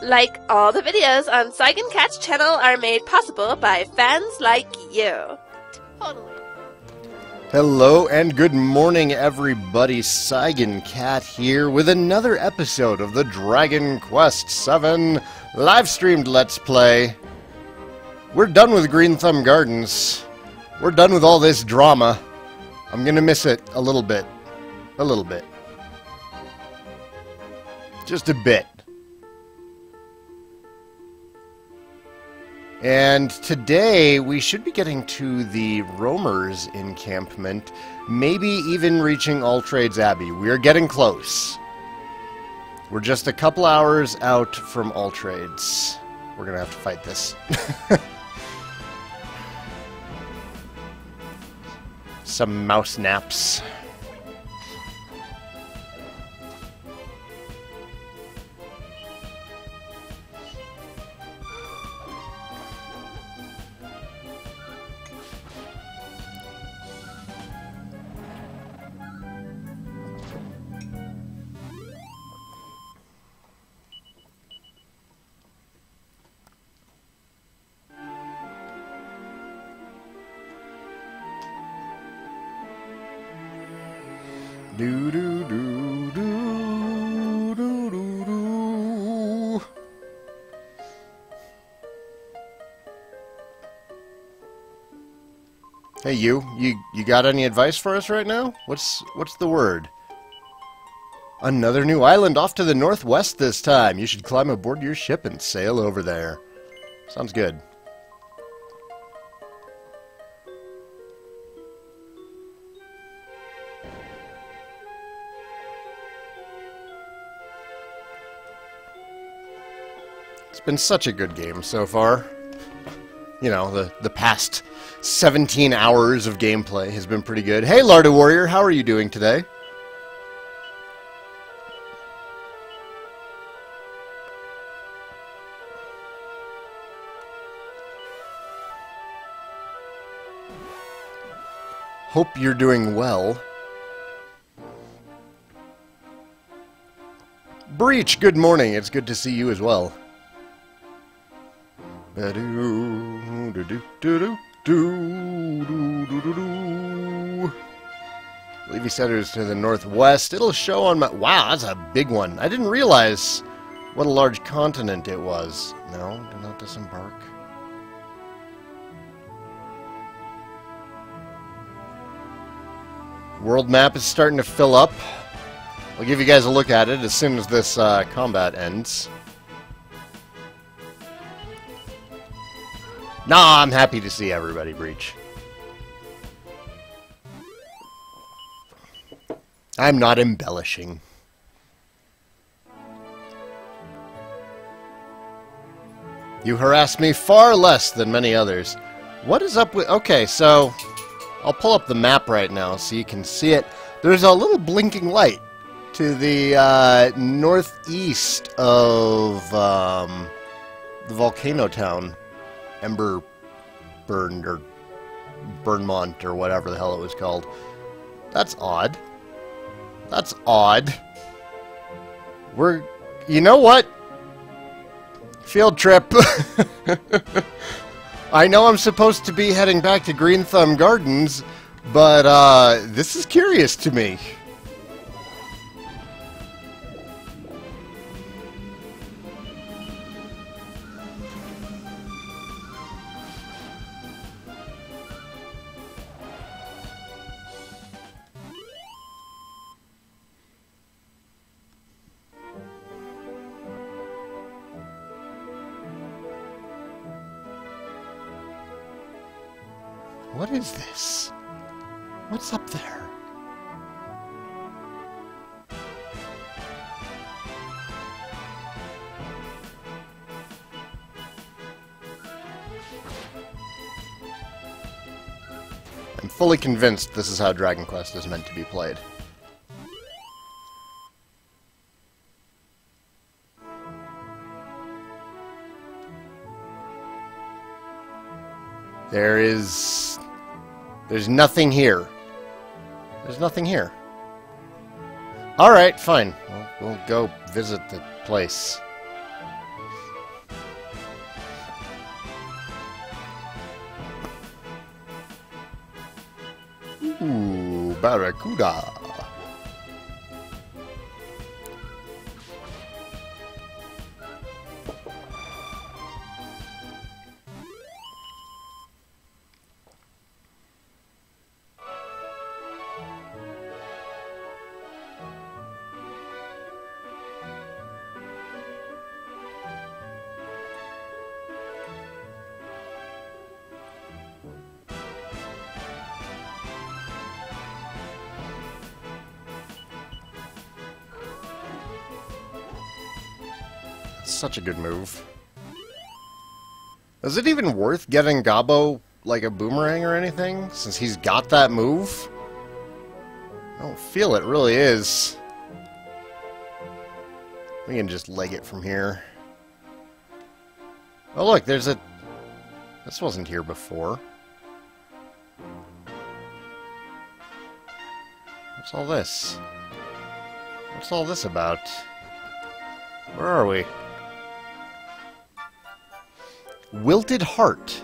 Like all the videos on Saigancat's channel are made possible by fans like you. Totally. Hello and good morning, everybody. Saigancat here with another episode of the Dragon Quest VII live-streamed Let's Play. We're done with Green Thumb Gardens. We're done with all this drama. I'm gonna miss it a little bit. A little bit. Just a bit. And today we should be getting to the Roamers encampment, maybe even reaching Alltrades Abbey. We are getting close. We're just a couple hours out from Alltrades. We're gonna have to fight this. Some mouse naps. Do do do do do do do. Hey, you got any advice for us right now? What's the word? Another new island off to the northwest this time. You should climb aboard your ship and sail over there. Sounds good. It's been such a good game so far. You know, the past 17 hours of gameplay has been pretty good. Hey, Larda Warrior, how are you doing today? Hope you're doing well. Breach, good morning. It's good to see you as well. Levy Center is to the northwest. It'll show on my... Wow, that's a big one. I didn't realize what a large continent it was. No, do not disembark. World map is starting to fill up. I'll give you guys a look at it as soon as this combat ends. Nah, I'm happy to see everybody, Breach. I'm not embellishing. You harass me far less than many others. What is up with... Okay, so... I'll pull up the map right now so you can see it. There's a little blinking light to the northeast of the volcano town. Ember Burned or Burnmont or whatever the hell it was called. That's odd. That's odd. We're... You know what? Field trip. I know I'm supposed to be heading back to Green Thumb Gardens, but this is curious to me. What is this? What's up there? I'm fully convinced this is how Dragon Quest is meant to be played. There's nothing here. There's nothing here. Alright, fine. We'll go visit the place. Ooh, barracuda. Such a good move. Is it even worth getting Gobbo like a boomerang or anything, since he's got that move? I don't feel it really is. We can just leg it from here. Oh look, there's a... This wasn't here before. What's all this? What's all this about? Where are we? Wilted Heart.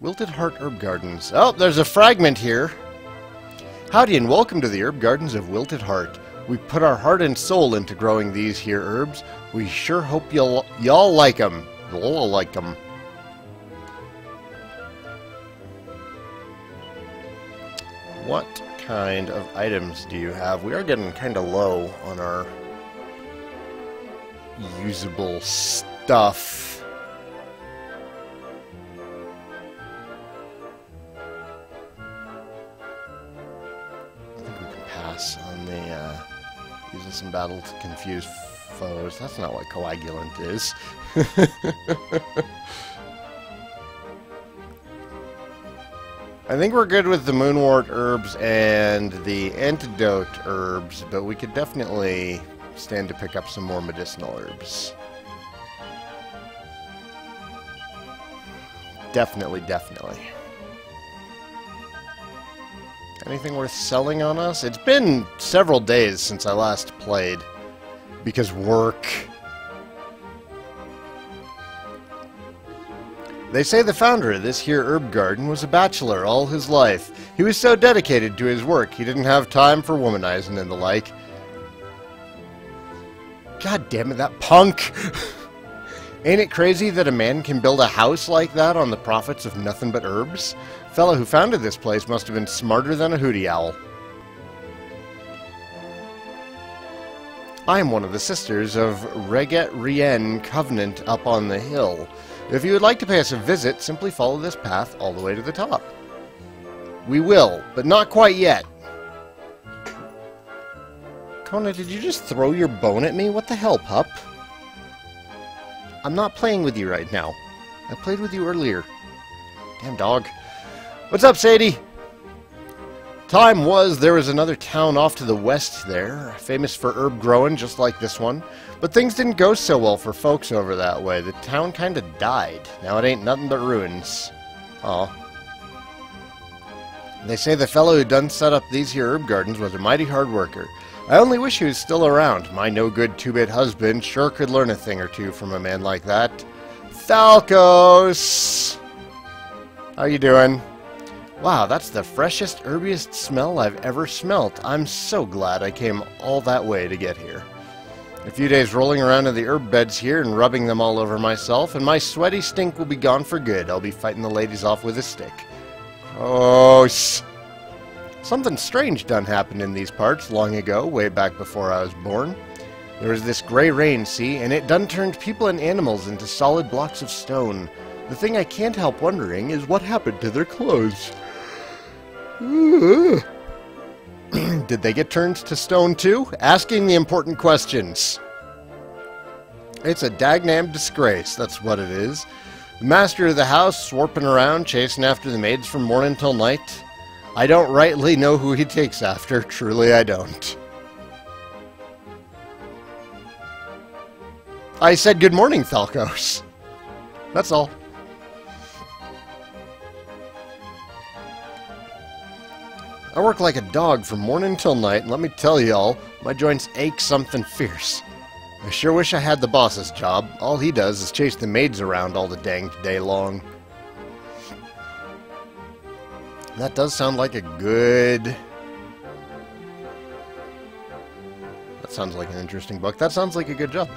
Wilted Heart Herb Gardens. Oh, there's a fragment here. Howdy and welcome to the Herb Gardens of Wilted Heart. We put our heart and soul into growing these here herbs. We sure hope y'all like them. You'll like them. What kind of items do you have? We are getting kind of low on our usable stuff. On the using some battle to confuse foes. That's not what coagulant is. I think we're good with the moonwort herbs and the antidote herbs, but we could definitely stand to pick up some more medicinal herbs. Definitely. Anything worth selling on us? It's been several days since I last played. Because work. They say the founder of this here herb garden was a bachelor all his life. He was so dedicated to his work, he didn't have time for womanizing and the like. God damn it, that punk! Ain't it crazy that a man can build a house like that on the profits of nothing but herbs? Fellow who founded this place must have been smarter than a hootie owl. I am one of the sisters of VII Covenant up on the hill. If you would like to pay us a visit, simply follow this path all the way to the top. We will, but not quite yet. Kona, did you just throw your bone at me? What the hell, pup? I'm not playing with you right now. I played with you earlier. Damn dog. What's up, Sadie? Time was there was another town off to the west there, famous for herb growing just like this one. But things didn't go so well for folks over that way. The town kinda died. Now it ain't nothing but ruins. Aw. They say the fellow who done set up these here herb gardens was a mighty hard worker. I only wish he was still around. My no-good two-bit husband sure could learn a thing or two from a man like that. Thalkos! How you doing? Wow, that's the freshest, herbiest smell I've ever smelt. I'm so glad I came all that way to get here. A few days rolling around in the herb beds here and rubbing them all over myself, and my sweaty stink will be gone for good. I'll be fighting the ladies off with a stick. Gross! Something strange done happened in these parts long ago, way back before I was born. There was this gray rain, see, and it done turned people and animals into solid blocks of stone. The thing I can't help wondering is what happened to their clothes. Did they get turned to stone too? Asking the important questions. It's a dagnam disgrace, that's what it is. The master of the house swarping around, chasing after the maids from morning till night. I don't rightly know who he takes after, truly I don't. I said good morning, Thalkos. That's all. I work like a dog from morning till night, and let me tell y'all, my joints ache something fierce. I sure wish I had the boss's job. All he does is chase the maids around all the danged day long. That does sound like a good... That sounds like an interesting book. That sounds like a good job.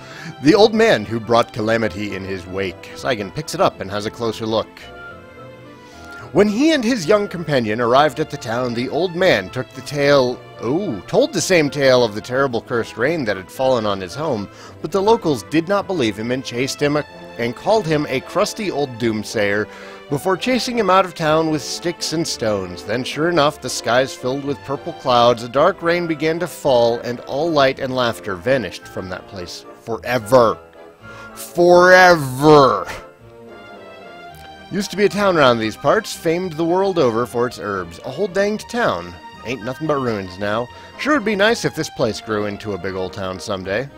The Old Man Who Brought Calamity in His Wake. Saigan picks it up and has a closer look. When he and his young companion arrived at the town, the old man took the tale... told the same tale of the terrible cursed rain that had fallen on his home, but the locals did not believe him and chased him and called him a crusty old doomsayer before chasing him out of town with sticks and stones. Then, sure enough, the skies filled with purple clouds, a dark rain began to fall, and all light and laughter vanished from that place forever. Forever! Used to be a town around these parts, famed the world over for its herbs. A whole danged town. Ain't nothing but ruins now. Sure would be nice if this place grew into a big old town someday.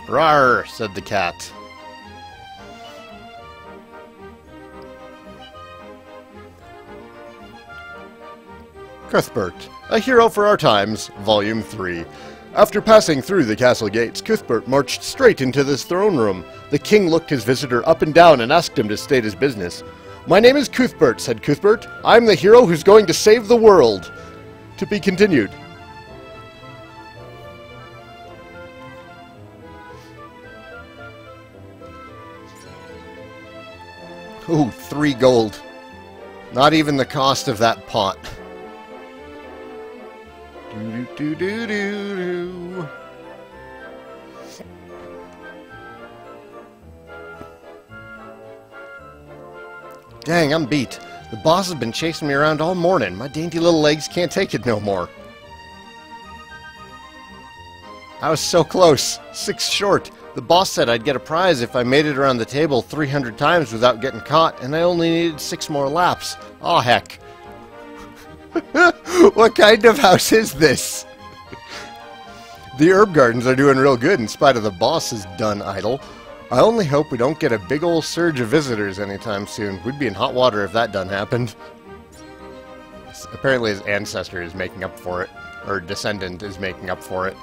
Rawr, said the cat. Cuthbert, A Hero for Our Times, Volume 3. After passing through the castle gates, Cuthbert marched straight into this throne room. The king looked his visitor up and down and asked him to state his business. My name is Cuthbert, said Cuthbert. I'm the hero who's going to save the world. To be continued. Ooh, 3 gold. Not even the cost of that pot. Do-do-do-do-do. Dang, I'm beat. The boss has been chasing me around all morning. My dainty little legs can't take it no more. I was so close. 6 short. The boss said I'd get a prize if I made it around the table 300 times without getting caught, and I only needed 6 more laps. Aw, heck. What kind of house is this? The herb gardens are doing real good in spite of the boss's done idle. I only hope we don't get a big old surge of visitors anytime soon. We'd be in hot water if that done happened. Apparently his ancestor is making up for it. Or descendant is making up for it.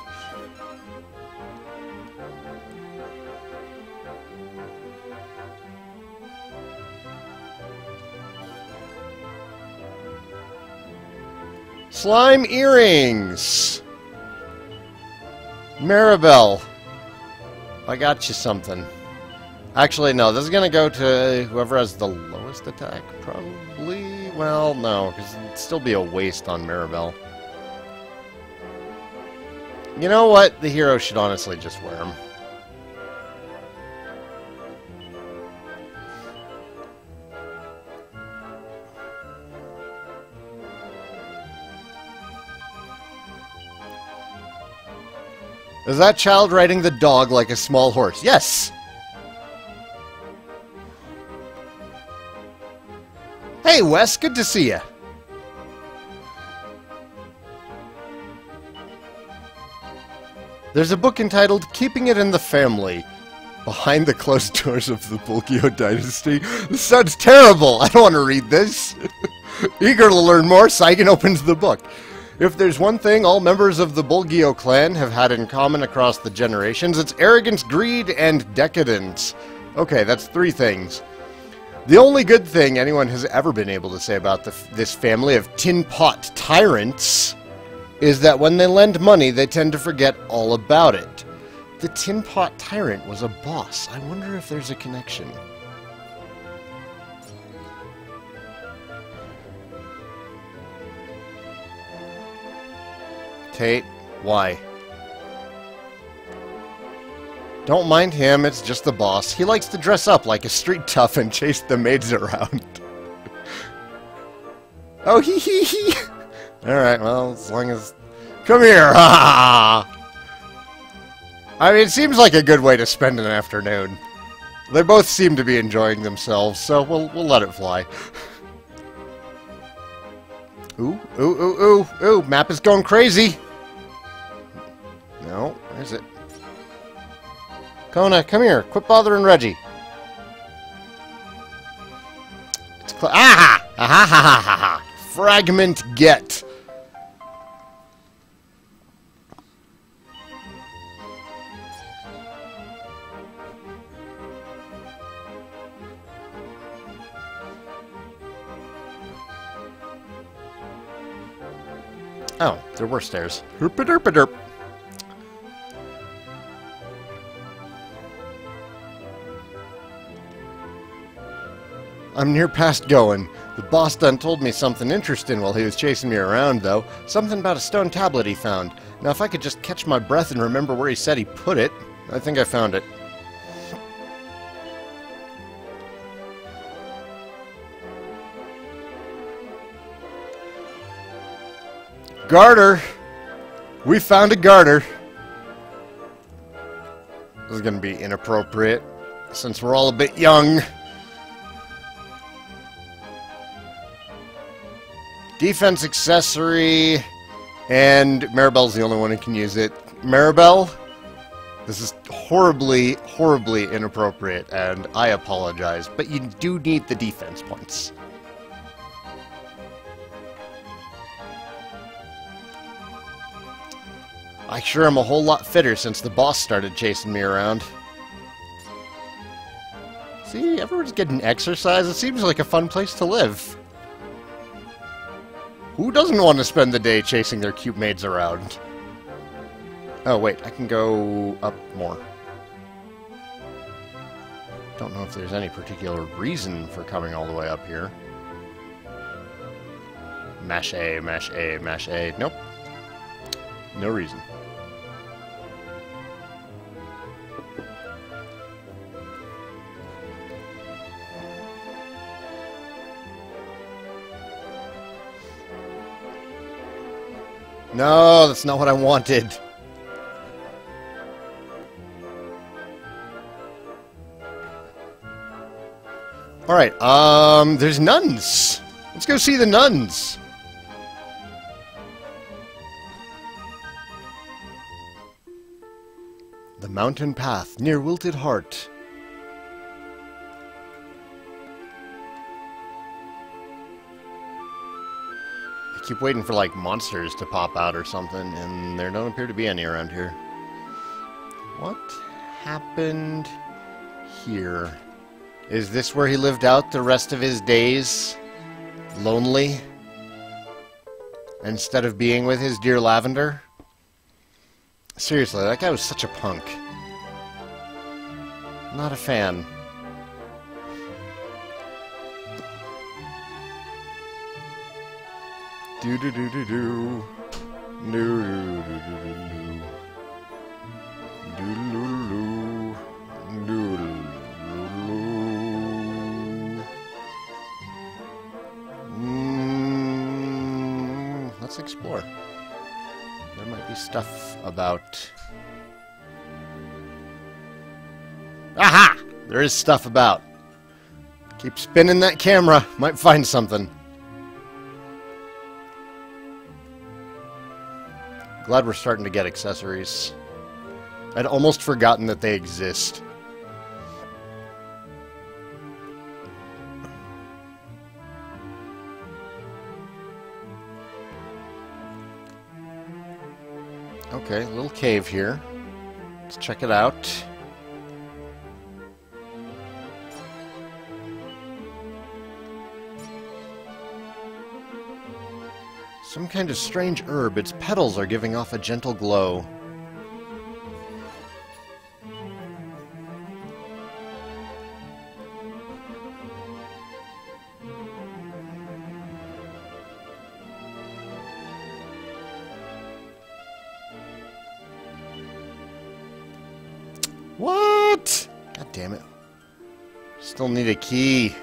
Slime earrings! Maribel. I got you something. Actually, no, this is going to go to whoever has the lowest attack, probably. Well, no, because it'd still be a waste on Maribel. You know what? The hero should honestly just wear them. Is that child riding the dog like a small horse? Yes! Hey, Wes, good to see you. There's a book entitled Keeping It in the Family. Behind the Closed Doors of the Bulgio Dynasty. This sounds terrible! I don't want to read this. Eager to learn more, Saigan opens the book. If there's one thing all members of the Bulgio clan have had in common across the generations, it's arrogance, greed, and decadence. Okay, that's 3 things. The only good thing anyone has ever been able to say about this family of tin pot tyrants is that when they lend money, they tend to forget all about it. The tin pot tyrant was a boss. I wonder if there's a connection. Tate, why? Don't mind him, it's just the boss. He likes to dress up like a street tough and chase the maids around. Oh, hee hee hee! Alright, well, as long as... Come here! I mean, it seems like a good way to spend an afternoon. They both seem to be enjoying themselves, so we'll let it fly. Ooh, ooh, ooh, ooh, ooh, map is going crazy! No, where is it? Kona, come here, quit bothering Reggie. It's aha! ha ha ha ha ha! Fragment get! Oh, there were stairs. Herp-a-derp-a-derp. I'm near past going. The boss done told me something interesting while he was chasing me around, though. Something about a stone tablet he found. Now, if I could just catch my breath and remember where he said he put it, I think I found it. Garter! We found a garter. This is going to be inappropriate, since we're all a bit young. Defense accessory, and Maribel's the only one who can use it. Maribel, this is horribly, horribly inappropriate, and I apologize, but you do need the defense points. I sure am a whole lot fitter since the boss started chasing me around. See, everyone's getting exercise. It seems like a fun place to live. Who doesn't want to spend the day chasing their cute maids around? Oh, wait, I can go up more. Don't know if there's any particular reason for coming all the way up here. Mash A, mash A, mash A. Nope. No reason. No, that's not what I wanted. Alright, there's nuns. Let's go see the nuns. The mountain path near Wilted Heart. I keep waiting for, like, monsters to pop out or something, and there don't appear to be any around here. What happened here? Is this where he lived out the rest of his days? Lonely? Instead of being with his dear Lavender? Seriously, that guy was such a punk. Not a fan. Do do do do do. Do do do do do. Do do do do do. Let's explore. There might be stuff about... Aha! There is stuff about. Keep spinning that camera. Might find something. Glad we're starting to get accessories. I'd almost forgotten that they exist. Okay, little cave here. Let's check it out. Some kind of strange herb. Its petals are giving off a gentle glow. What? God damn it. Still need a key.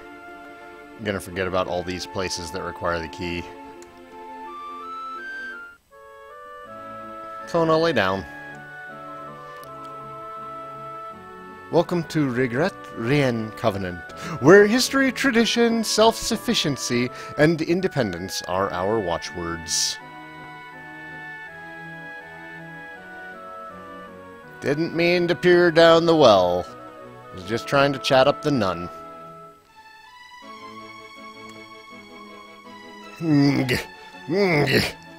I'm gonna forget about all these places that require the key. Kona, lay down. Welcome to Regret Rien Covenant, where history, tradition, self-sufficiency, and independence are our watchwords. Didn't mean to peer down the well. Was just trying to chat up the nun.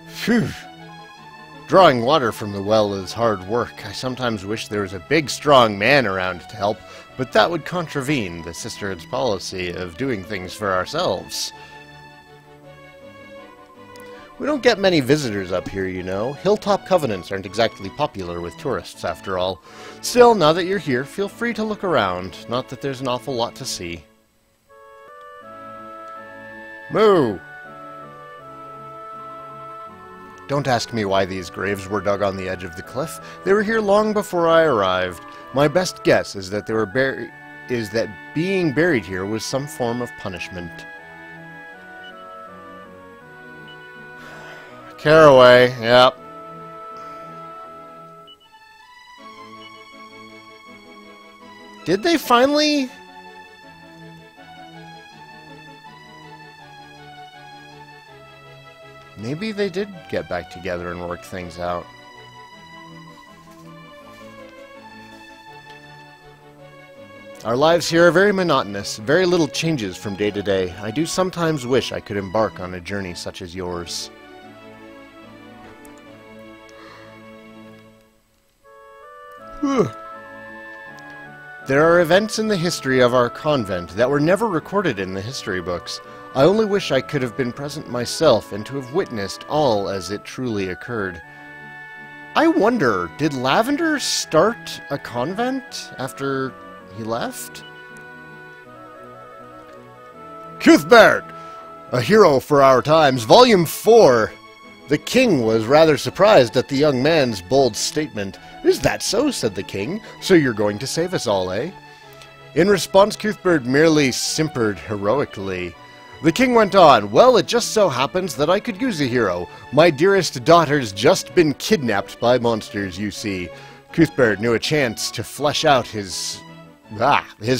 Phew. Drawing water from the well is hard work. I sometimes wish there was a big, strong man around to help, but that would contravene the sisterhood's policy of doing things for ourselves. We don't get many visitors up here, you know. Hilltop covenants aren't exactly popular with tourists, after all. Still, now that you're here, feel free to look around. Not that there's an awful lot to see. Moo! Don't ask me why these graves were dug on the edge of the cliff. They were here long before I arrived. My best guess is that being buried here was some form of punishment. Caraway, yep. Did they finally? Maybe they did get back together and work things out. Our lives here are very monotonous, very little changes from day to day. I do sometimes wish I could embark on a journey such as yours. There are events in the history of our convent that were never recorded in the history books. I only wish I could have been present myself and to have witnessed all as it truly occurred. I wonder, did Lavender start a convent after he left? Cuthbert! A hero for our times, Volume 4. The king was rather surprised at the young man's bold statement. "Is that so?" said the king. "So you're going to save us all, eh?" In response, Cuthbert merely simpered heroically. The king went on, "Well, it just so happens that I could use a hero. My dearest daughter's just been kidnapped by monsters, you see." Cuthbert knew a chance to flesh out his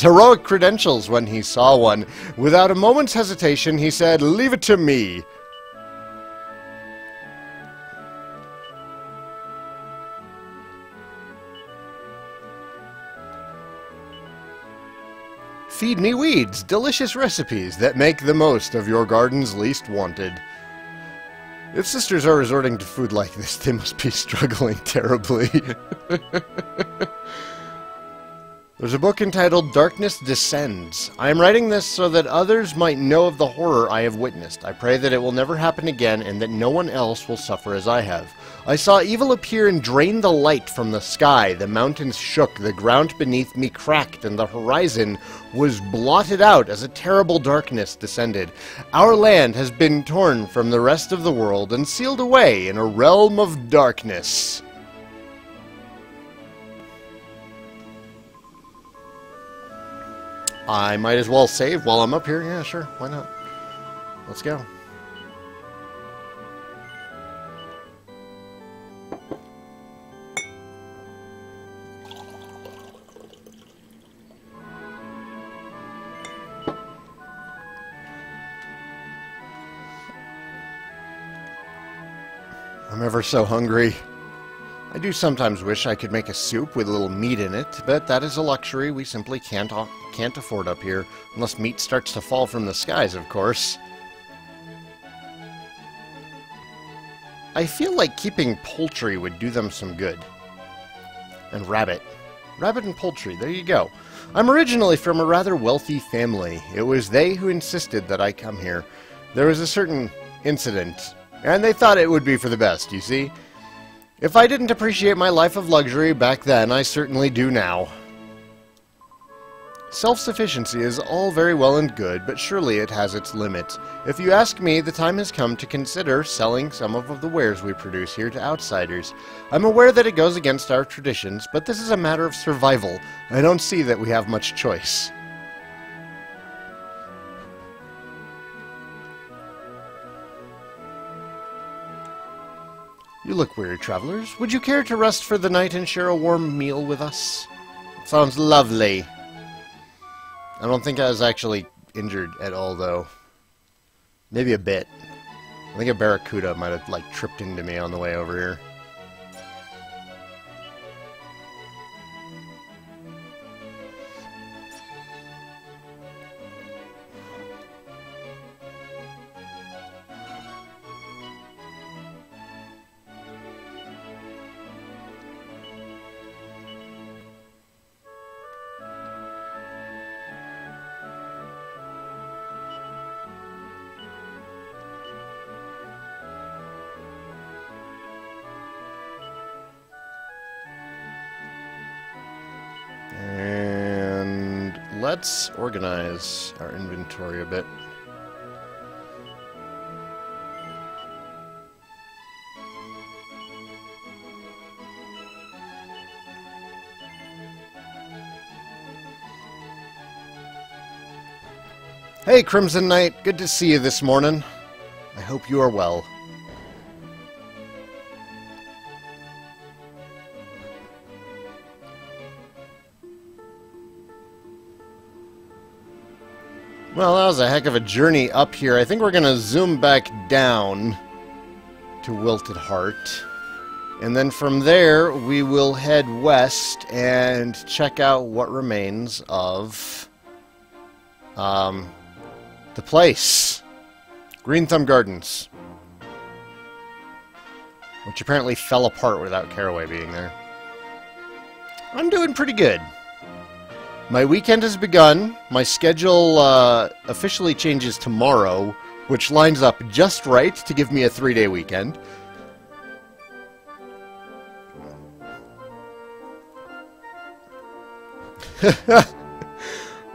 heroic credentials when he saw one. Without a moment's hesitation, he said, "Leave it to me." Feed me weeds, delicious recipes that make the most of your garden's least wanted. If sisters are resorting to food like this, they must be struggling terribly. There's a book entitled Darkness Descends. I am writing this so that others might know of the horror I have witnessed. I pray that it will never happen again and that no one else will suffer as I have. I saw evil appear and drain the light from the sky. The mountains shook, the ground beneath me cracked, and the horizon was blotted out as a terrible darkness descended. Our land has been torn from the rest of the world and sealed away in a realm of darkness. I might as well save while I'm up here. Yeah, sure. Why not? Let's go. I'm ever so hungry. I do sometimes wish I could make a soup with a little meat in it, but that is a luxury we simply can't afford up here, unless meat starts to fall from the skies, of course. I feel like keeping poultry would do them some good. And rabbit. Rabbit and poultry, there you go. I'm originally from a rather wealthy family. It was they who insisted that I come here. There was a certain incident, and they thought it would be for the best, you see? If I didn't appreciate my life of luxury back then, I certainly do now. Self-sufficiency is all very well and good, but surely it has its limits. If you ask me, the time has come to consider selling some of the wares we produce here to outsiders. I'm aware that it goes against our traditions, but this is a matter of survival. I don't see that we have much choice. You look weary, travelers. Would you care to rest for the night and share a warm meal with us? Sounds lovely. I don't think I was actually injured at all, though. Maybe a bit. I think a barracuda might have, like, tripped into me on the way over here. And let's organize our inventory a bit. Hey, Crimson Knight. Good to see you this morning. I hope you are well. Well, that was a heck of a journey up here. I think we're going to zoom back down to Wilted Heart. And then from there, we will head west and check out what remains of the place. Green Thumb Gardens. Which apparently fell apart without Caraway being there. I'm doing pretty good. My weekend has begun. My schedule officially changes tomorrow, which lines up just right to give me a 3-day weekend.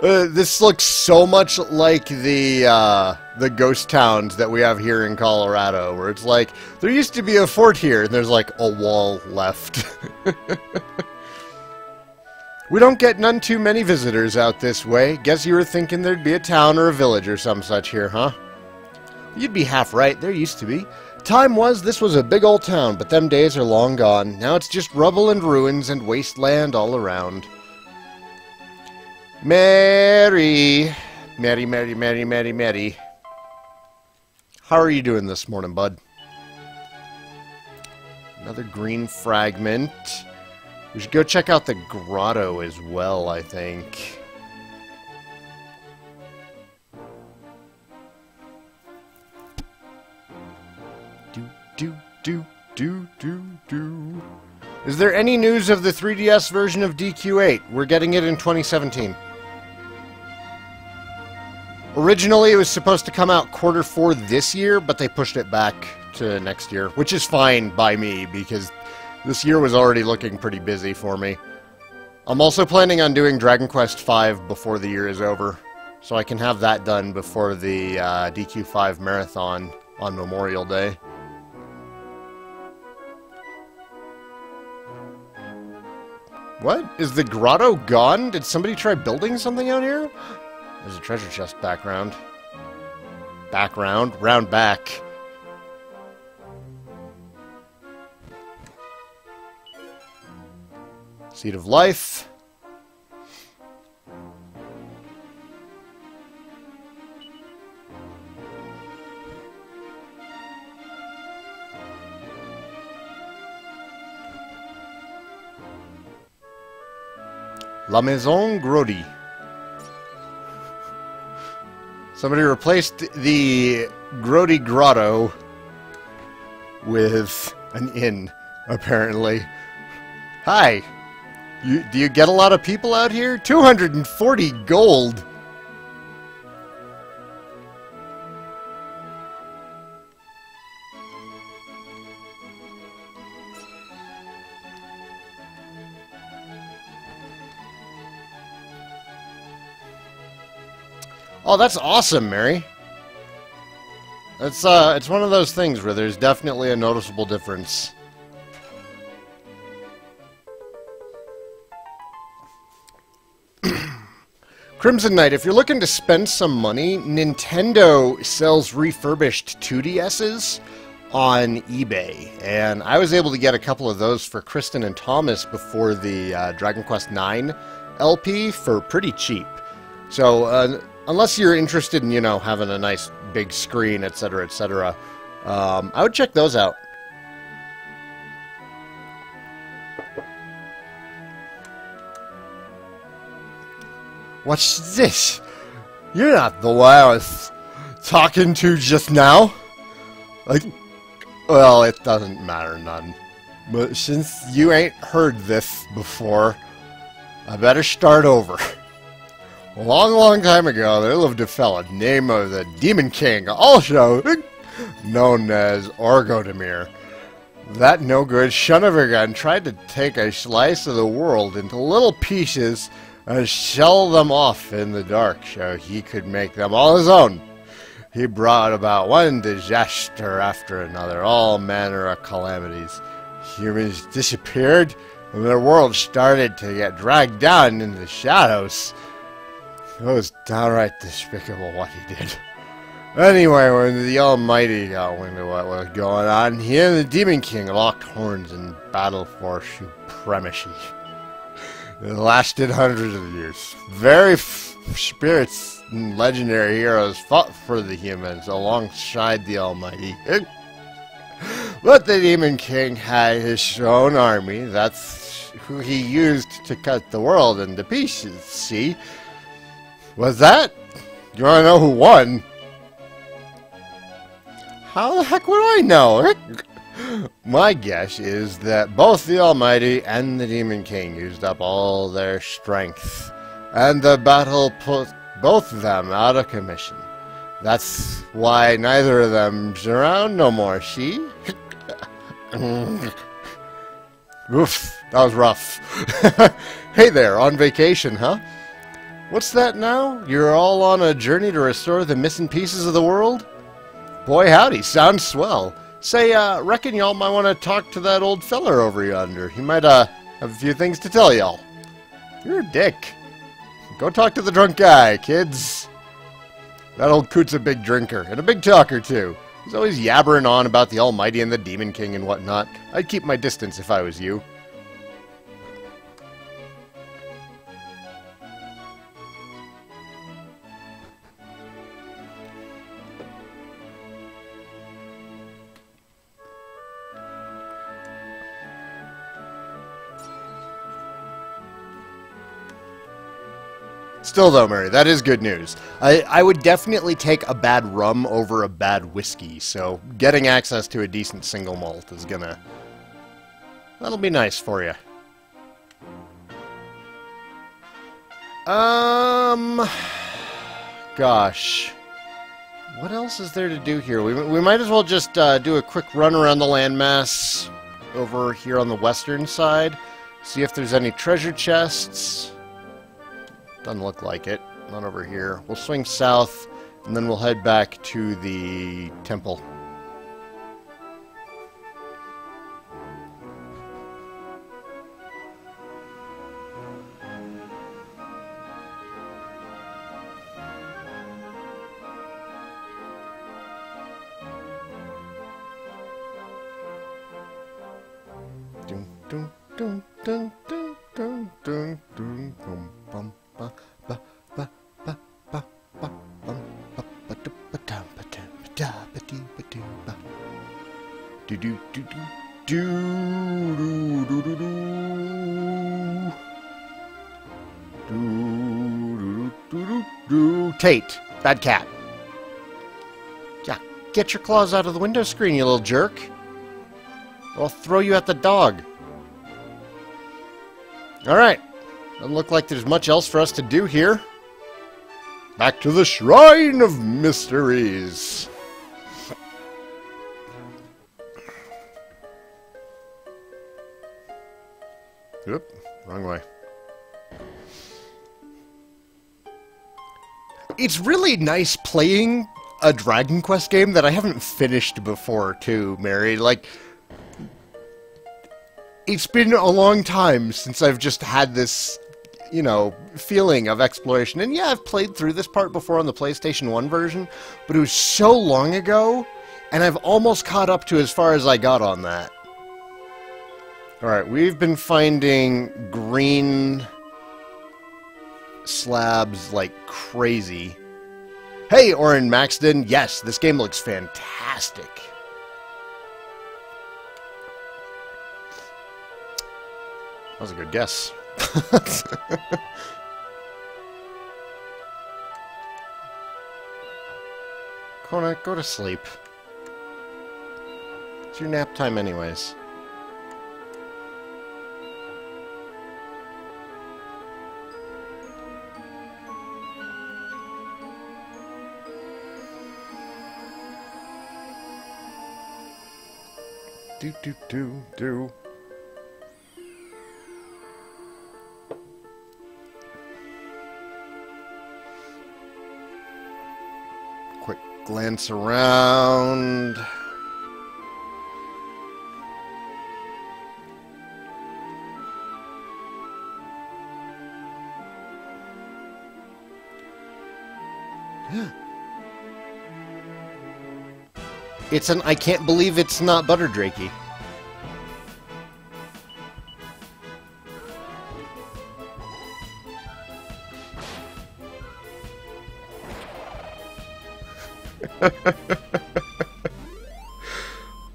This looks so much like the ghost towns that we have here in Colorado, where it's like, there used to be a fort here, and there's like a wall left. We don't get none too many visitors out this way. Guess you were thinking there'd be a town or a village or some such here, huh? You'd be half right, there used to be. Time was this was a big old town, but them days are long gone. Now it's just rubble and ruins and wasteland all around. Mary. Mary, Mary, Mary, Mary, Mary. How are you doing this morning, bud? Another green fragment. We should go check out the grotto as well, I think. Do. Is there any news of the 3DS version of DQ8? We're getting it in 2017. Originally, it was supposed to come out Q4 this year, but they pushed it back to next year, which is fine by me, because this year was already looking pretty busy for me. I'm also planning on doing Dragon Quest V before the year is over, so I can have that done before the DQ5 marathon on Memorial Day. What? Is the grotto gone? Did somebody try building something out here? There's a treasure chest background. Round back. Seed of Life. La Maison Grody. Somebody replaced the Grody Grotto with an inn, apparently. Hi! Do you get a lot of people out here? 240 gold! Oh, that's awesome, Mary. It's one of those things where there's definitely a noticeable difference. Crimson Knight, if you're looking to spend some money, Nintendo sells refurbished 2DSs on eBay. And I was able to get a couple of those for Kristen and Thomas before the Dragon Quest IX LP for pretty cheap. So, unless you're interested in, you know, having a nice big screen, etc., etc., I would check those out. What's this? You're not the one I was talking to just now. Like, well, it doesn't matter none. But since you ain't heard this before, I better start over. A long time ago, there lived a fella named the Demon King, also known as Orgodemir. That no-good son-of-a-gun tried to take a slice of the world into little pieces and shell them off in the dark so he could make them all his own. He brought about one disaster after another, all manner of calamities. Humans disappeared, and their world started to get dragged down into the shadows. It was downright despicable what he did. Anyway, when the Almighty got wind of what was going on, he and the Demon King locked horns in battle for supremacy. It lasted hundreds of years. Very spirits and legendary heroes fought for the humans alongside the Almighty. But the Demon King had his own army. That's who he used to cut the world into pieces, see? Was that? You want to know who won? How the heck would I know? My guess is that both the Almighty and the Demon King used up all their strength, and the battle put both of them out of commission. That's why neither of them's around no more, see? Oof, that was rough. Hey there, on vacation, huh? What's that now? You're all on a journey to restore the missing pieces of the world? Boy howdy, sounds swell. Say, reckon y'all might want to talk to that old feller over yonder. He might, have a few things to tell y'all. You're a dick. Go talk to the drunk guy, kids. That old coot's a big drinker, and a big talker, too. He's always yabbering on about the Almighty and the Demon King and whatnot. I'd keep my distance if I was you. Still though, Mary, that is good news. I would definitely take a bad rum over a bad whiskey, so getting access to a decent single malt is gonna... that'll be nice for you. Gosh. What else is there to do here? We might as well just do a quick run around the landmass over here on the western side. See if there's any treasure chests. Doesn't look like it. Not over here. We'll swing south, and then we'll head back to the temple. Dun dun dun dun dun dun dun dun bum bum. Tate, bad cat. Yeah, get your claws out of the window screen, you little jerk. Or I'll throw you at the dog. Alright. Doesn't look like there's much else for us to do here. Back to the Shrine of Mysteries. Oop, wrong way. It's really nice playing a Dragon Quest game that I haven't finished before, too, Mary. Like, it's been a long time since I've just had this, you know, feeling of exploration. And yeah, I've played through this part before on the PlayStation 1 version, but it was so long ago, and I've almost caught up to as far as I got on that. Alright, we've been finding green slabs like crazy. Hey, Orin Maxton, yes, this game looks fantastic. That was a good guess. Kona, go to sleep. It's your nap time anyways. do. Quick glance around. It's an I can't believe it's not Butter Drakey.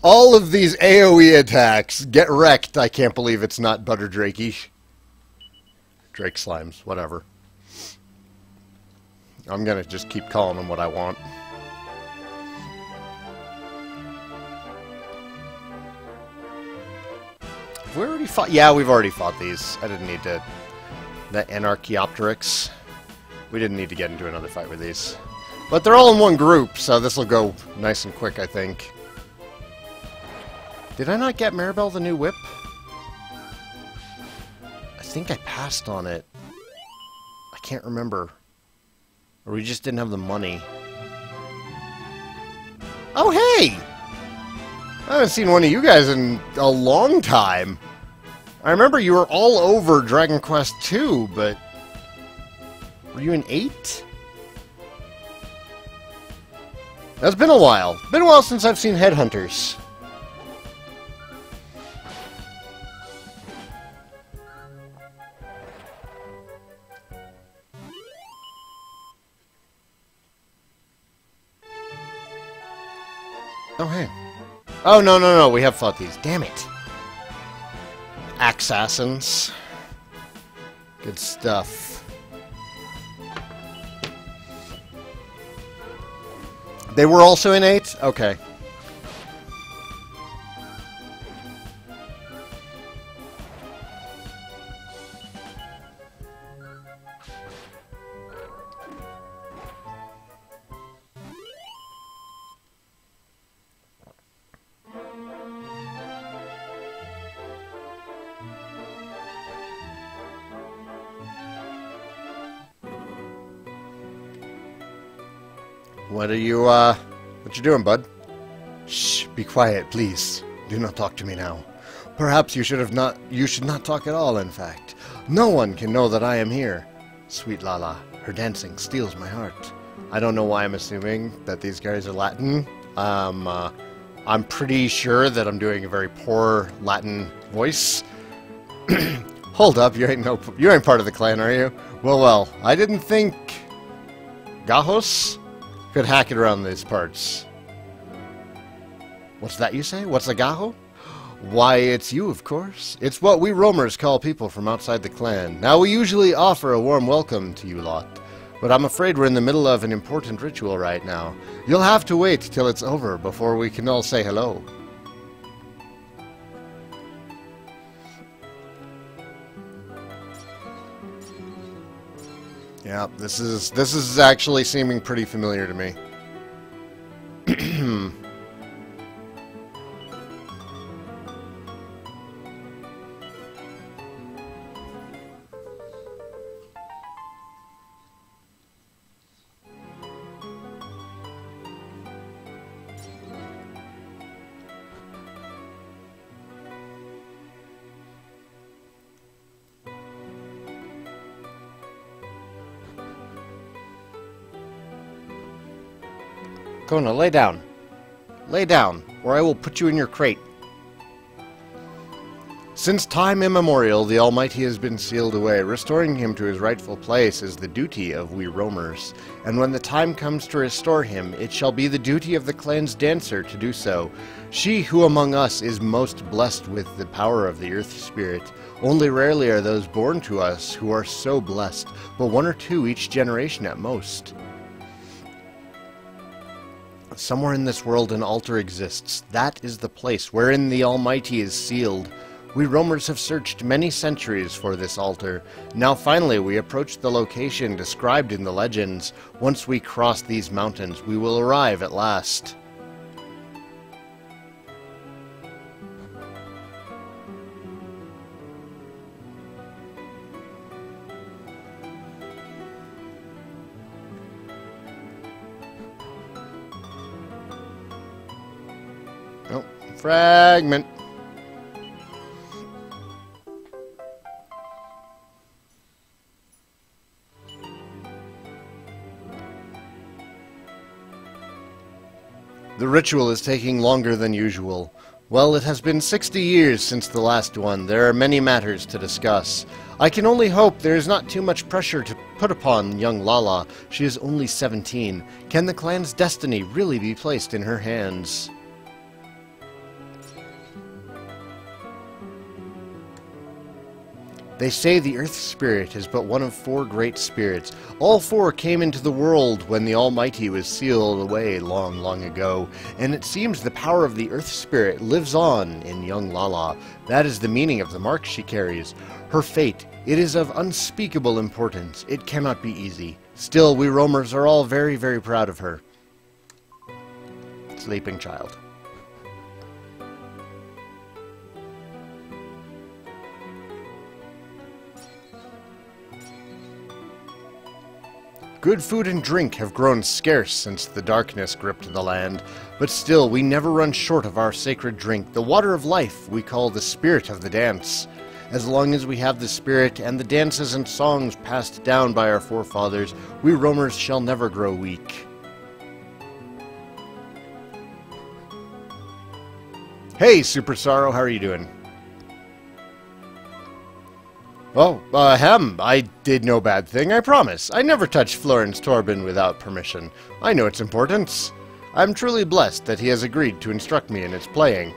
All of these AoE attacks get wrecked. I can't believe it's not Butter Drakey. Drake Slimes, whatever. I'm gonna just keep calling them what I want. Have we already fought? Yeah, we've already fought these. I didn't need to... That Anarchaeopteryx. We didn't need to get into another fight with these. But they're all in one group, so this will go nice and quick, I think. Did I not get Maribel the new whip? I think I passed on it. I can't remember. Or we just didn't have the money. Oh, hey! I haven't seen one of you guys in a long time. I remember you were all over Dragon Quest 2, but... Were you in 8? That's been a while. Been a while since I've seen Headhunters. Oh, hey. Oh, no, we have fought these. Damn it. Assassins. Good stuff. They were also in 8? Okay. What you doing, bud? Shh, be quiet, please. Do not talk to me now. Perhaps you should not talk at all, in fact. No one can know that I am here. Sweet Lala, her dancing steals my heart. I don't know why I'm assuming that these guys are Latin. I'm pretty sure that I'm doing a very poor Latin voice. Hold up, you ain't part of the clan, are you? Well, I didn't think Gajos could hack it around these parts. What's that you say? What's a Gaho? Why, it's you, of course. It's what we roamers call people from outside the clan. Now, we usually offer a warm welcome to you lot, but I'm afraid we're in the middle of an important ritual right now. You'll have to wait till it's over before we can all say hello. Yeah, this is actually seeming pretty familiar to me. Kona, lay down. Lay down, or I will put you in your crate. Since time immemorial, the Almighty has been sealed away. Restoring him to his rightful place is the duty of we roamers. And when the time comes to restore him, it shall be the duty of the clan's dancer to do so. She who among us is most blessed with the power of the earth spirit. Only rarely are those born to us who are so blessed, but 1 or 2 each generation at most. Somewhere in this world an altar exists. That is the place wherein the Almighty is sealed. We roamers have searched many centuries for this altar. Now finally we approach the location described in the legends. Once we cross these mountains, we will arrive at last. Fragment. The ritual is taking longer than usual. Well, it has been 60 years since the last one. There are many matters to discuss. I can only hope there is not too much pressure to put upon young Lala. She is only 17. Can the clan's destiny really be placed in her hands? They say the Earth Spirit is but one of 4 great spirits. All 4 came into the world when the Almighty was sealed away long, long ago, and it seems the power of the Earth Spirit lives on in young Lala. That is the meaning of the mark she carries. Her fate, it is of unspeakable importance. It cannot be easy. Still, we roamers are all very, very proud of her. Sleeping child. Good food and drink have grown scarce since the darkness gripped the land, but still we never run short of our sacred drink, the water of life we call the spirit of the dance. As long as we have the spirit and the dances and songs passed down by our forefathers, we roamers shall never grow weak. Hey, Super Sorrow, how are you doing? Oh, I did no bad thing, I promise. I never touched Florin's Torben without permission. I know its importance. I'm truly blessed that he has agreed to instruct me in its playing.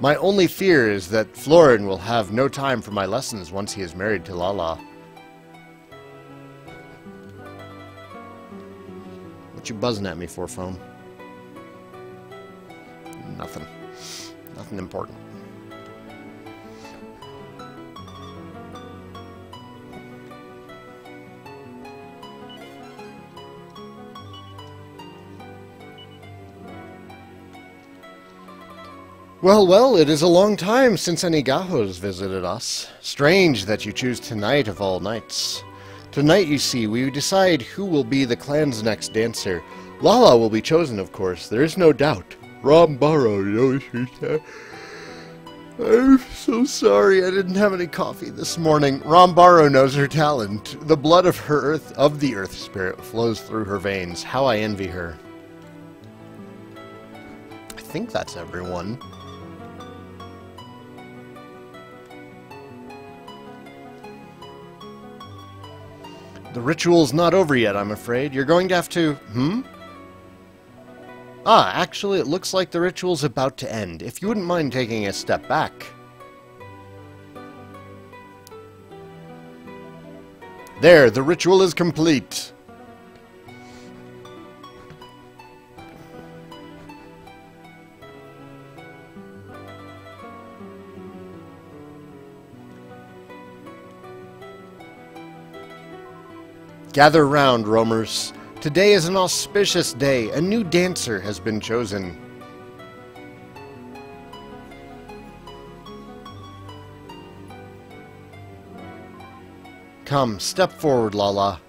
My only fear is that Florin will have no time for my lessons once he is married to Lala. What you buzzing at me for, phone? Nothing. Nothing important. Well, well, it is a long time since any Gahos visited us. Strange that you choose tonight of all nights. Tonight, you see, we decide who will be the clan's next dancer. Lala will be chosen, of course, there is no doubt. Rambaro, I'm so sorry I didn't have any coffee this morning. Rambaro knows her talent. The blood of the Earth Spirit flows through her veins. How I envy her. I think that's everyone. The ritual's not over yet, I'm afraid. You're going to have to... Ah, actually, it looks like the ritual's about to end. If you wouldn't mind taking a step back. There, the ritual is complete. Gather round, roamers. Today is an auspicious day. A new dancer has been chosen. Come, step forward, Lala.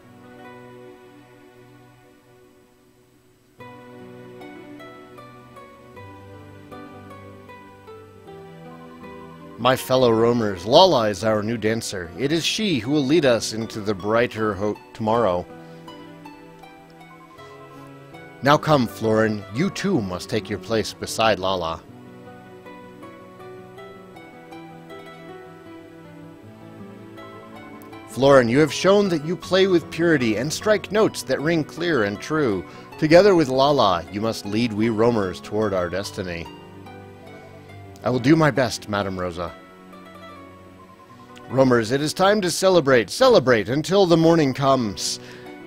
My fellow roamers, Lala is our new dancer. It is she who will lead us into the brighter tomorrow. Now come, Florin. You too must take your place beside Lala. Florin, you have shown that you play with purity and strike notes that ring clear and true. Together with Lala, you must lead we roamers toward our destiny. I will do my best, Madame Rosa. Roamers, it is time to celebrate. Celebrate until the morning comes.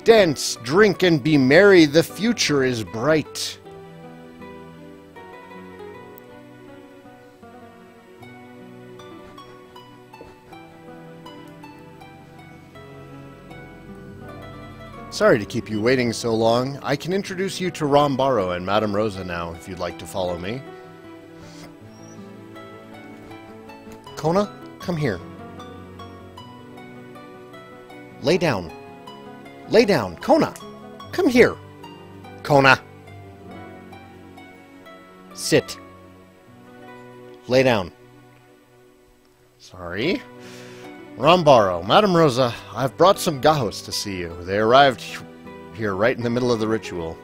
Dance, drink, and be merry. The future is bright. Sorry to keep you waiting so long. I can introduce you to Rambaro and Madame Rosa now, if you'd like to follow me. Kona, come here. Lay down. Lay down. Kona, come here. Kona. Sit. Lay down. Sorry. Rambaro, Madame Rosa, I've brought some gahos to see you. They arrived here right in the middle of the ritual.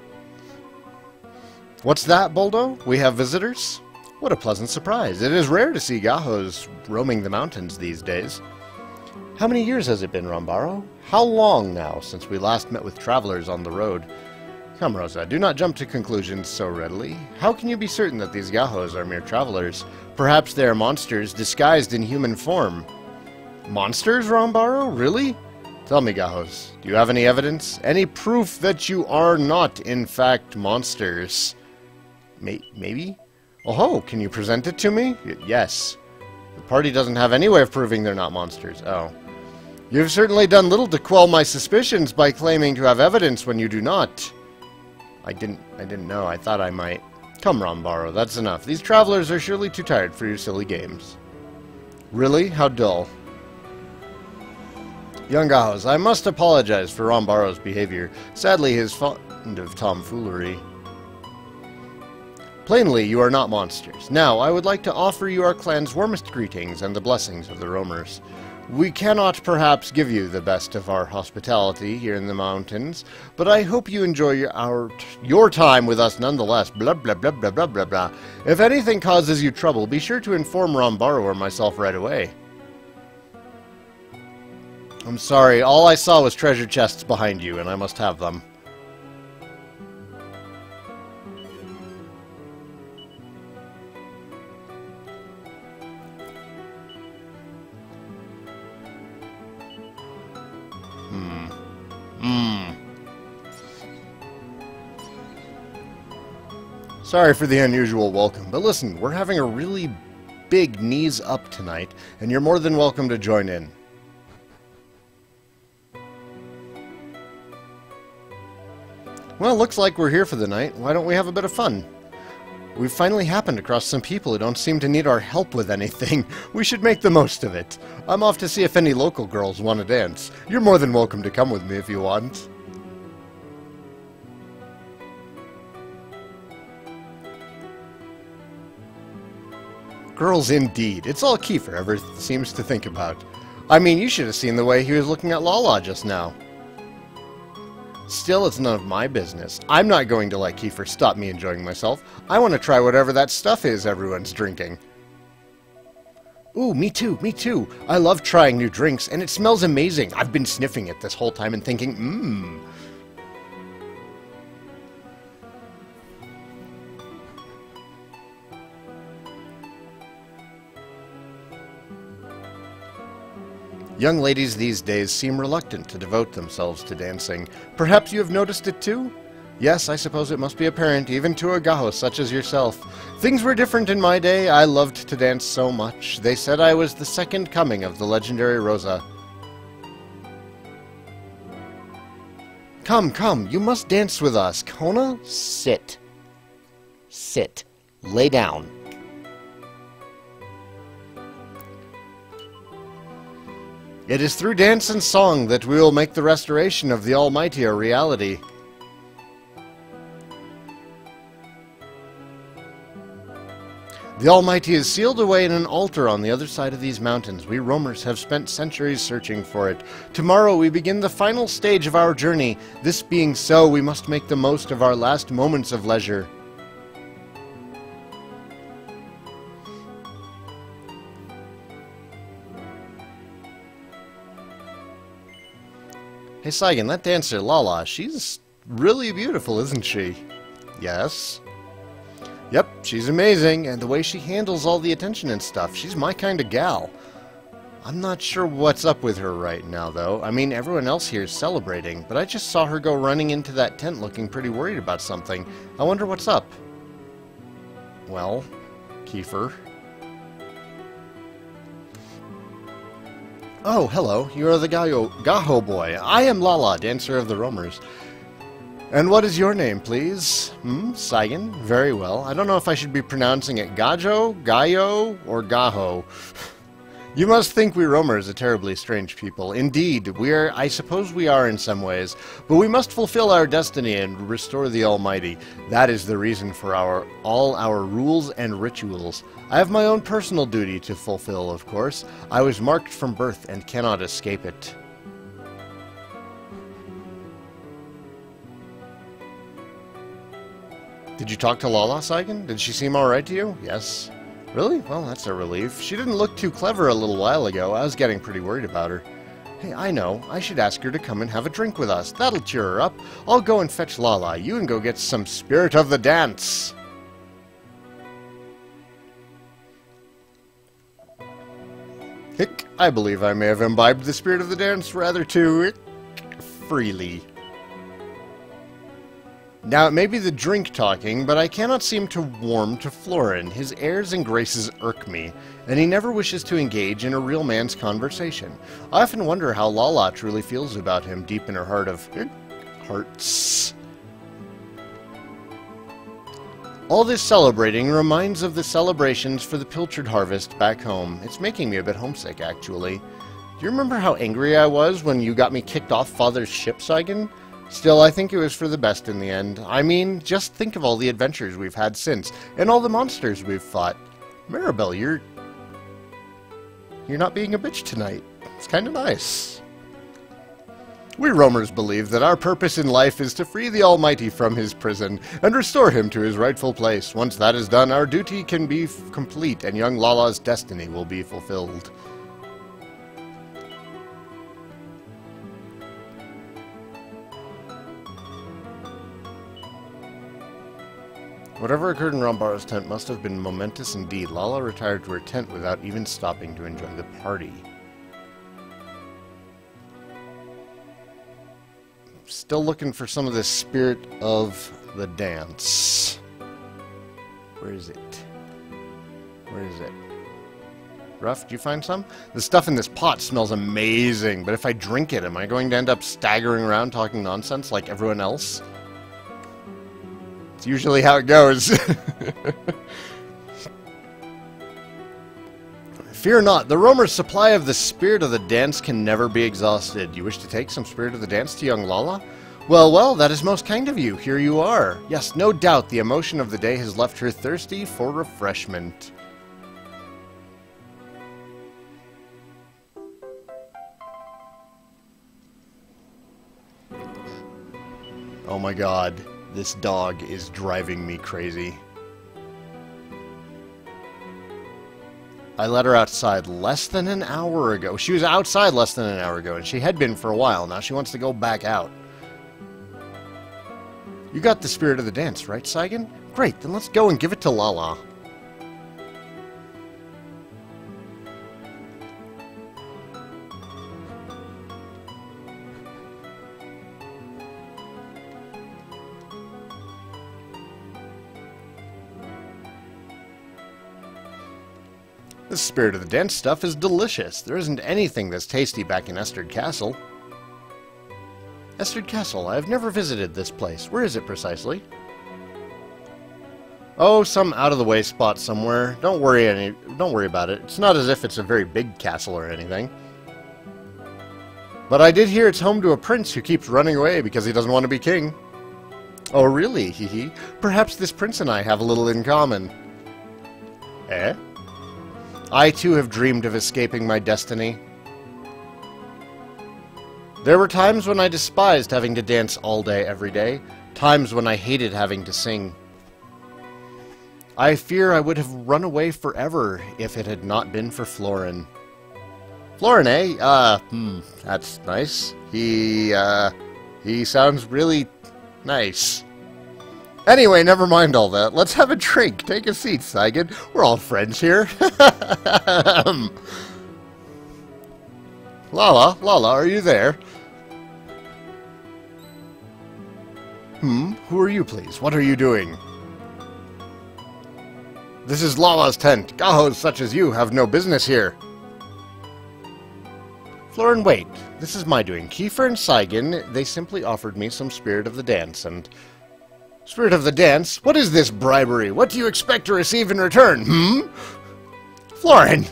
What's that, Boldo? We have visitors? What a pleasant surprise. It is rare to see gahos roaming the mountains these days. How many years has it been, Rambaro? How long now since we last met with travelers on the road? Come, Rosa, do not jump to conclusions so readily. How can you be certain that these gahos are mere travelers? Perhaps they are monsters disguised in human form. Monsters, Rambaro? Really? Tell me, gahos, do you have any evidence? Any proof that you are not, in fact, monsters? Maybe? Oh, can you present it to me? Yes. The party doesn't have any way of proving they're not monsters. Oh. You've certainly done little to quell my suspicions by claiming to have evidence when you do not. I didn't know. I thought I might. Come, Rambaro, that's enough. These travelers are surely too tired for your silly games. Really? How dull. Young gahos, I must apologize for Rambaro's behavior. Sadly, he is fond of tomfoolery. Plainly, you are not monsters. Now, I would like to offer you our clan's warmest greetings and the blessings of the roamers. We cannot perhaps give you the best of our hospitality here in the mountains, but I hope you enjoy your time with us nonetheless. Blah, blah, blah, blah, blah, blah, blah. If anything causes you trouble, be sure to inform Rambaro or myself right away. I'm sorry, all I saw was treasure chests behind you, and I must have them. Sorry for the unusual welcome, but listen, we're having a really big knees up tonight, and you're more than welcome to join in. Well, looks like we're here for the night. Why don't we have a bit of fun? We've finally happened across some people who don't seem to need our help with anything. We should make the most of it. I'm off to see if any local girls want to dance. You're more than welcome to come with me if you want. Girls indeed. It's all Kiefer ever seems to think about. I mean, you should have seen the way he was looking at Lala just now. Still, it's none of my business. I'm not going to let Kiefer stop me enjoying myself. I want to try whatever that stuff is everyone's drinking. Ooh, me too, me too. I love trying new drinks, and it smells amazing. I've been sniffing it this whole time and thinking, mmm. Young ladies these days seem reluctant to devote themselves to dancing. Perhaps you have noticed it too? Yes, I suppose it must be apparent, even to a gaho such as yourself. Things were different in my day. I loved to dance so much. They said I was the second coming of the legendary Rosa. Come, come, you must dance with us. Kona, sit. Sit. Lay down. It is through dance and song that we will make the restoration of the Almighty a reality. The Almighty is sealed away in an altar on the other side of these mountains. We roamers have spent centuries searching for it. Tomorrow we begin the final stage of our journey. This being so, we must make the most of our last moments of leisure. Hey Saigan, that dancer, Lala, she's really beautiful, isn't she? Yes. Yep, she's amazing, and the way she handles all the attention and stuff, she's my kind of gal. I'm not sure what's up with her right now, though. I mean, everyone else here is celebrating, but I just saw her go running into that tent looking pretty worried about something. I wonder what's up. Well, Kiefer. Oh, hello. You are the Gaho boy. I am Lala, dancer of the roamers. And what is your name, please? Saigan? Very well. I don't know if I should be pronouncing it Gajo, Gayo, or Gaho. You must think we roamers a terribly strange people. Indeed, I suppose we are in some ways, but we must fulfill our destiny and restore the Almighty. That is the reason for all our rules and rituals. I have my own personal duty to fulfill, of course. I was marked from birth and cannot escape it. Did you talk to Lala, Saigan? Did she seem alright to you? Yes. Really? Well, that's a relief. She didn't look too clever a little while ago. I was getting pretty worried about her. Hey, I know. I should ask her to come and have a drink with us. That'll cheer her up. I'll go and fetch Lala. You can go get some spirit of the dance. Hick, I believe I may have imbibed the spirit of the dance rather too freely. Now, it may be the drink talking, but I cannot seem to warm to Florin. His airs and graces irk me, and he never wishes to engage in a real man's conversation. I often wonder how Lala truly feels about him deep in her heart of hearts. All this celebrating reminds of the celebrations for the pilchard harvest back home. It's making me a bit homesick, actually. Do you remember how angry I was when you got me kicked off Father's ship, Saigan? Still, I think it was for the best in the end. I mean, just think of all the adventures we've had since, and all the monsters we've fought. Maribel, you're not being a bitch tonight. It's kind of nice. We roamers believe that our purpose in life is to free the Almighty from his prison and restore him to his rightful place. Once that is done, our duty can be complete, and young Lala's destiny will be fulfilled. Whatever occurred in Rambar's tent must have been momentous indeed. Lala retired to her tent without even stopping to enjoy the party. Still looking for some of the spirit of the dance. Where is it? Where is it? Ruff, did you find some? The stuff in this pot smells amazing, but if I drink it, am I going to end up staggering around talking nonsense like everyone else? It's usually how it goes. Fear not, the roamer's supply of the spirit of the dance can never be exhausted. You wish to take some spirit of the dance to young Lala? Well, well, that is most kind of you. Here you are. Yes, no doubt the emotion of the day has left her thirsty for refreshment. Oh my god. This dog is driving me crazy. I let her outside less than an hour ago. She was outside less than an hour ago, and she had been for a while. Now she wants to go back out. You got the spirit of the dance, right, Saigan? Great, then let's go and give it to Lala. The spirit of the dance stuff is delicious. There isn't anything that's tasty back in Esterd Castle. Esterd Castle, I have never visited this place. Where is it precisely? Oh, some out-of-the-way spot somewhere. Don't worry about it. It's not as if it's a very big castle or anything. But I did hear it's home to a prince who keeps running away because he doesn't want to be king. Oh, really? Hee hee. Perhaps this prince and I have a little in common. Eh? I too have dreamed of escaping my destiny. There were times when I despised having to dance all day every day, times when I hated having to sing. I fear I would have run away forever if it had not been for Florin. Florin, eh? That's nice. He sounds really nice. Anyway, never mind all that. Let's have a drink. Take a seat, Saigan. We're all friends here. Lala, are you there? Who are you, please? What are you doing? This is Lala's tent. Gahos such as you have no business here. Florin, wait. This is my doing. Kiefer and Saigan, they simply offered me some spirit of the dance, and... Spirit of the dance? What is this bribery? What do you expect to receive in return, Florin!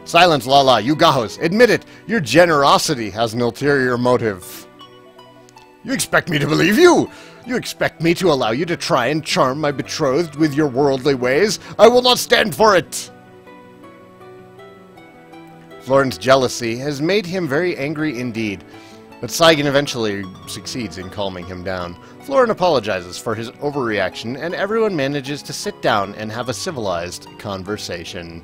Silence, Lala, you gahos. Admit it. Your generosity has an ulterior motive. You expect me to believe you? You expect me to allow you to try and charm my betrothed with your worldly ways? I will not stand for it! Florin's jealousy has made him very angry indeed, but Saigan eventually succeeds in calming him down. Florin apologizes for his overreaction, and everyone manages to sit down and have a civilized conversation.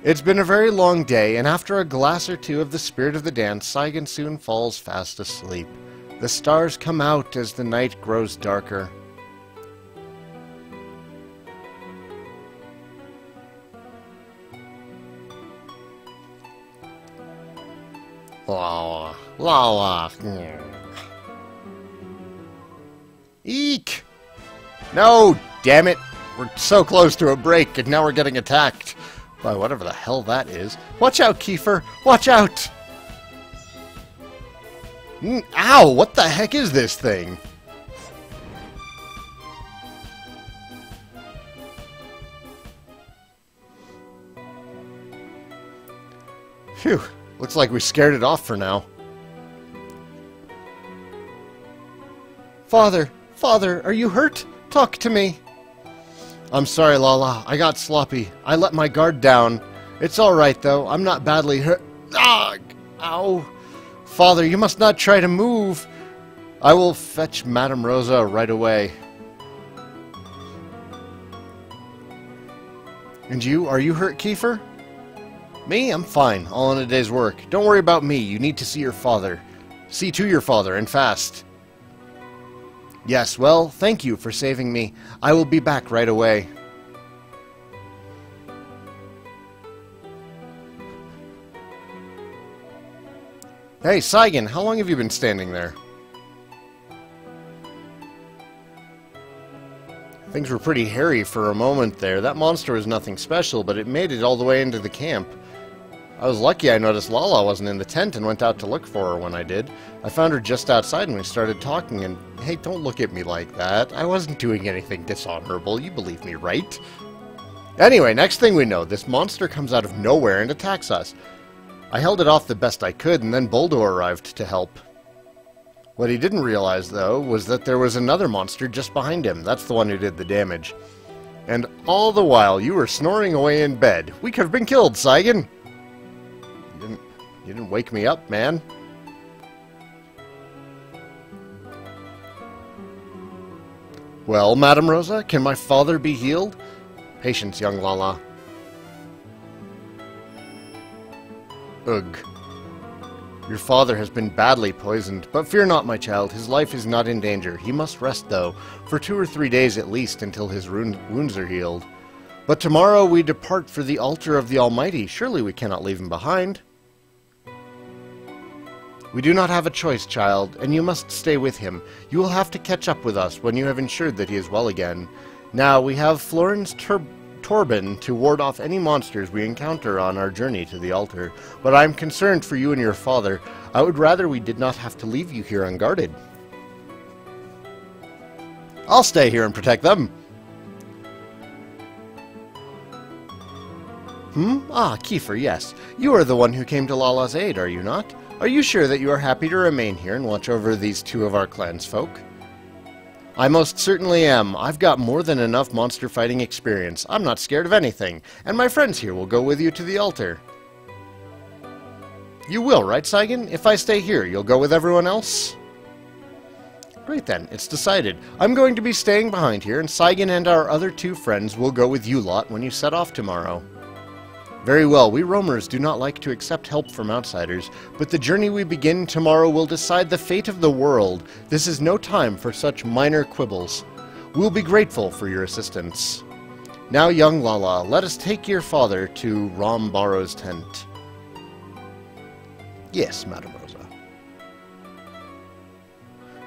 It's been a very long day, and after a glass or two of the spirit of the dance, Saigan soon falls fast asleep. The stars come out as the night grows darker. La la la. Eek! No, damn it! We're so close to a break, and now we're getting attacked by whatever the hell that is. Watch out, Kiefer! Watch out! Ow! What the heck is this thing? Phew. Looks like we scared it off for now. Father! Father, are you hurt? Talk to me! I'm sorry, Lala. I got sloppy. I let my guard down. It's alright, though. I'm not badly hurt. Ah! Ow! Father, you must not try to move. I will fetch Madame Rosa right away. And you? Are you hurt, Kiefer? Me? I'm fine. All in a day's work. Don't worry about me. You need to see your father. See to your father, and fast. Yes, well, thank you for saving me. I will be back right away. Hey, Saigan, how long have you been standing there? Things were pretty hairy for a moment there. That monster was nothing special, but it made it all the way into the camp. I was lucky I noticed Lala wasn't in the tent and went out to look for her when I did. I found her just outside and we started talking, and hey, don't look at me like that. I wasn't doing anything dishonorable, you believe me, right? Anyway, next thing we know, this monster comes out of nowhere and attacks us. I held it off the best I could, and then Boldo arrived to help. What he didn't realize, though, was that there was another monster just behind him. That's the one who did the damage. And all the while, you were snoring away in bed. We could have been killed, Saigan! You didn't wake me up, man. Well, Madame Rosa, can my father be healed? Patience, young Lala. Ugh. Your father has been badly poisoned, but fear not, my child. His life is not in danger. He must rest, though, for 2 or 3 days at least until his wounds are healed. But tomorrow we depart for the altar of the Almighty. Surely we cannot leave him behind. We do not have a choice, child, and you must stay with him. You will have to catch up with us when you have ensured that he is well again. Now, we have Florin's Torben to ward off any monsters we encounter on our journey to the altar, but I am concerned for you and your father. I would rather we did not have to leave you here unguarded. I'll stay here and protect them. Ah, Kiefer, yes. You are the one who came to Lala's aid, are you not? Are you sure that you are happy to remain here and watch over these 2 of our clansfolk? I most certainly am. I've got more than enough monster fighting experience. I'm not scared of anything, and my friends here will go with you to the altar. You will, right, Saigan? If I stay here, you'll go with everyone else? Great then, it's decided. I'm going to be staying behind here, and Saigan and our other 2 friends will go with you lot when you set off tomorrow. Very well, we roamers do not like to accept help from outsiders, but the journey we begin tomorrow will decide the fate of the world. This is no time for such minor quibbles. We'll be grateful for your assistance. Now, young Lala, let us take your father to Rambaro's tent. Yes, Madame Rosa.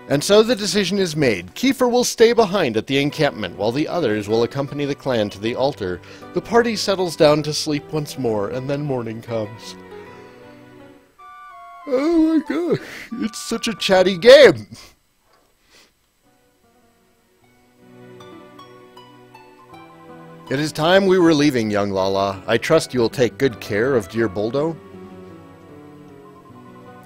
And so the decision is made. Kiefer will stay behind at the encampment, while the others will accompany the clan to the altar. The party settles down to sleep once more, and then morning comes. Oh my gosh, it's such a chatty game! It is time we were leaving, young Lala. I trust you will take good care of dear Boldo.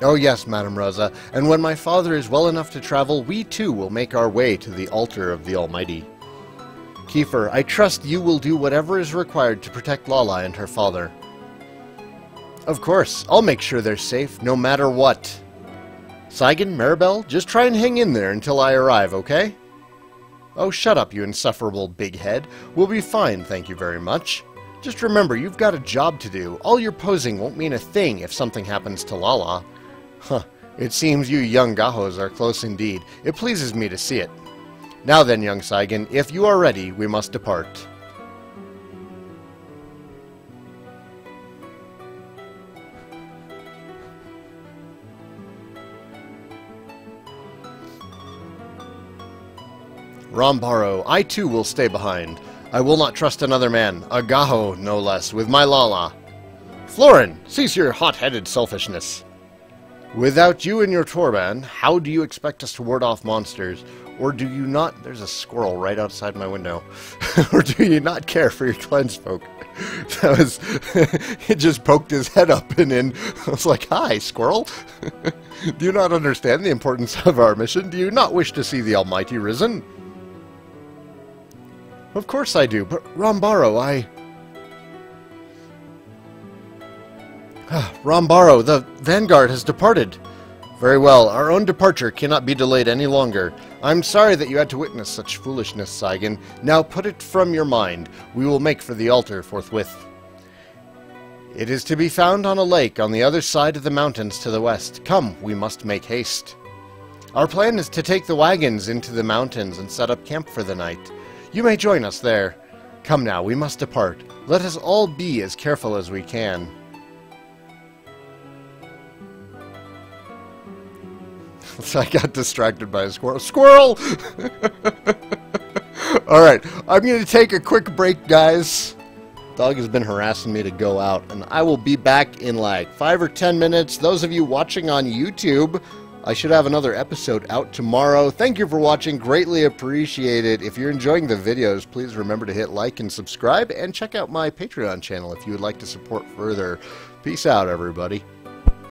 Oh yes, Madam Rosa, and when my father is well enough to travel, we too will make our way to the altar of the Almighty. Kiefer, I trust you will do whatever is required to protect Lala and her father. Of course, I'll make sure they're safe, no matter what. Saigan, Maribel, just try and hang in there until I arrive, okay? Oh, shut up, you insufferable big head. We'll be fine, thank you very much. Just remember, you've got a job to do. All your posing won't mean a thing if something happens to Lala. Huh, it seems you young Gahos are close indeed. It pleases me to see it. Now then, young Saigan, if you are ready, we must depart. Rambaro, I too will stay behind. I will not trust another man, a Gaho no less, with my Lala. Florin, cease your hot-headed selfishness. Without you and your Torban, how do you expect us to ward off monsters? Or do you not... There's a squirrel right outside my window. Or do you not care for your cleansefolk? That was... It just poked his head up and in. I was like, hi, squirrel. Do you not understand the importance of our mission? Do you not wish to see the Almighty risen? Of course I do, but Rambaro, Rambaro, the vanguard has departed. Very well, our own departure cannot be delayed any longer. I'm sorry that you had to witness such foolishness, Saigan. Now put it from your mind. We will make for the altar forthwith. It is to be found on a lake on the other side of the mountains to the west. Come, we must make haste. Our plan is to take the wagons into the mountains and set up camp for the night. You may join us there. Come now, we must depart. Let us all be as careful as we can. I got distracted by a squirrel. Squirrel! Alright, I'm going to take a quick break, guys. Dog has been harassing me to go out, and I will be back in like 5 or 10 minutes. Those of you watching on YouTube, I should have another episode out tomorrow. Thank you for watching. Greatly appreciate it. If you're enjoying the videos, please remember to hit like and subscribe, and check out my Patreon channel if you would like to support further. Peace out, everybody.